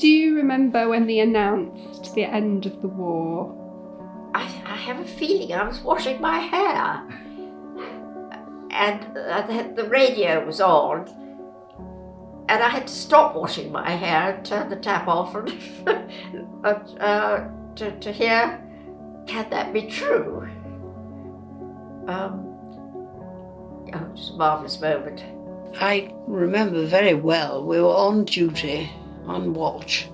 do you remember when they announced the end of the war? I have a feeling I was washing my hair, and the radio was on, and I had to stop washing my hair and turn the tap off and to hear, can that be true? It was a marvellous moment. I remember very well, we were on duty, on watch,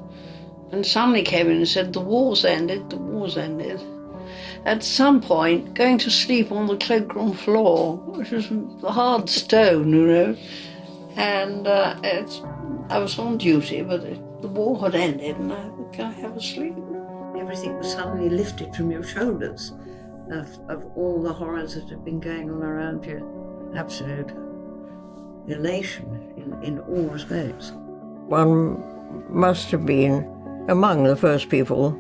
and somebody came in and said, the war's ended, the war's ended. At some point, going to sleep on the cloakroom floor, which was a hard stone, you know, and I was on duty, but the war had ended, and I thought, can I have a sleep? Everything was suddenly lifted from your shoulders of all the horrors that had been going on around you. Absolute elation in all respects. One must have been among the first people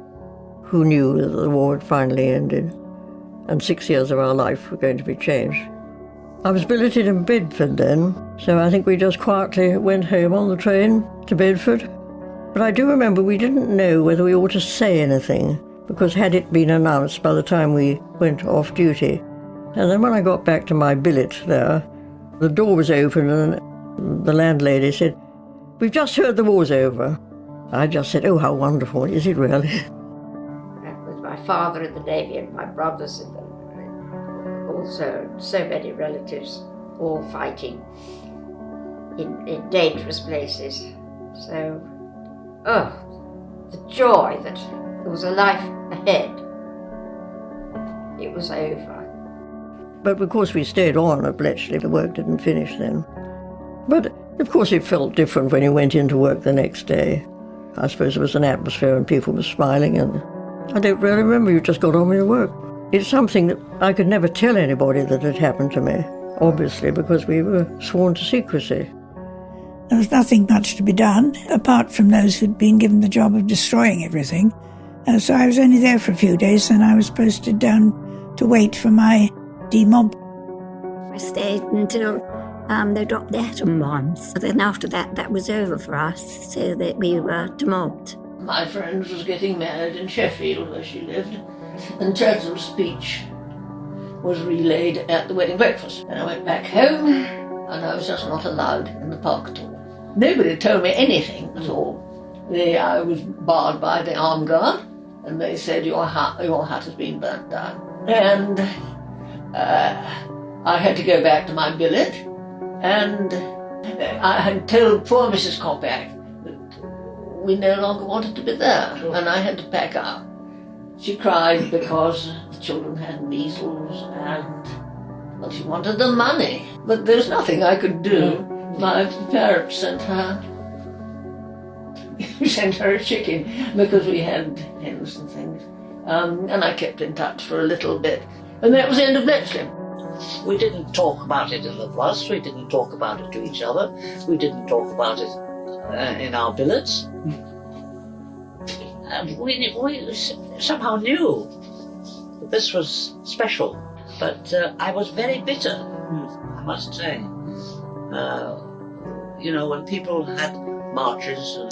who knew that the war had finally ended and 6 years of our life were going to be changed. I was billeted in Bedford then, so I think we just quietly went home on the train to Bedford. But I do remember we didn't know whether we ought to say anything, because had it been announced by the time we went off duty. And then when I got back to my billet there, the door was open and the landlady said, "We've just heard the war's over." I just said, "Oh, how wonderful, is it really?" With my father in the Navy and my brothers in also so many relatives all fighting in dangerous places. So, the joy that there was a life ahead. It was over. But of course we stayed on at Bletchley. The work didn't finish then. But of course it felt different when you went into work the next day. I suppose there was an atmosphere and people were smiling, and I don't really remember, you just got on with your work. It's something that I could never tell anybody that had happened to me, obviously, because we were sworn to secrecy. There was nothing much to be done, apart from those who'd been given the job of destroying everything. So I was only there for a few days, and I was posted down to wait for my demob. I stayed until they dropped the atom bombs. Then after that was over for us, so that we were demobbed. My friend was getting married in Sheffield, where she lived, and Churchill's speech was relayed at the wedding breakfast. And I went back home, and I was just not allowed in the park at all. Nobody told me anything at all. I was barred by the armed guard, and they said, your hat has been burnt down. And I had to go back to my billet, and I had told poor Mrs. Koppak that we no longer wanted to be there, and I had to pack up. She cried because the children had measles, and well, she wanted the money, but there's nothing I could do. My parents sent her a chicken because we had hens and things, and I kept in touch for a little bit, and that was the end of Bletchley. We didn't talk about it in the plus, we didn't talk about it to each other, we didn't talk about it in our billets. We somehow knew that this was special, but I was very bitter, I must say. When people had marches and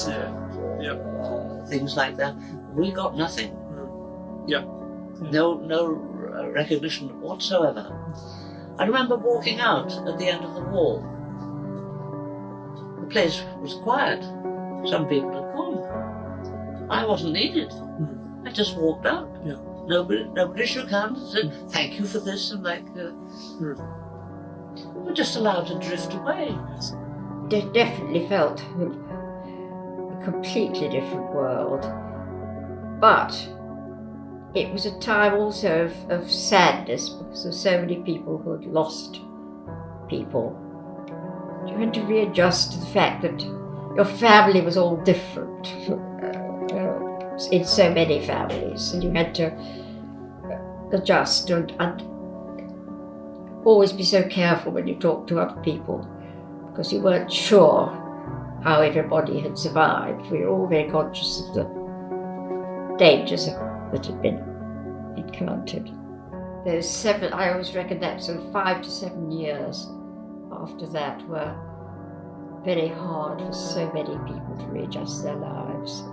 things like that, we got nothing. No recognition whatsoever. I remember walking out at the end of the war. The place was quiet. Some people had gone. I wasn't needed. I just walked out. Nobody shook hands and said, "Thank you for this," and we were just allowed to drift away. Definitely felt a completely different world. But it was a time also of sadness because of so many people who had lost people. You had to readjust to the fact that your family was all different in so many families, and you had to adjust and always be so careful when you talked to other people, because you weren't sure how everybody had survived. We were all very conscious of the dangers that had been encountered. I always reckon that sort of 5 to 7 years after that were very hard for so many people to readjust their lives.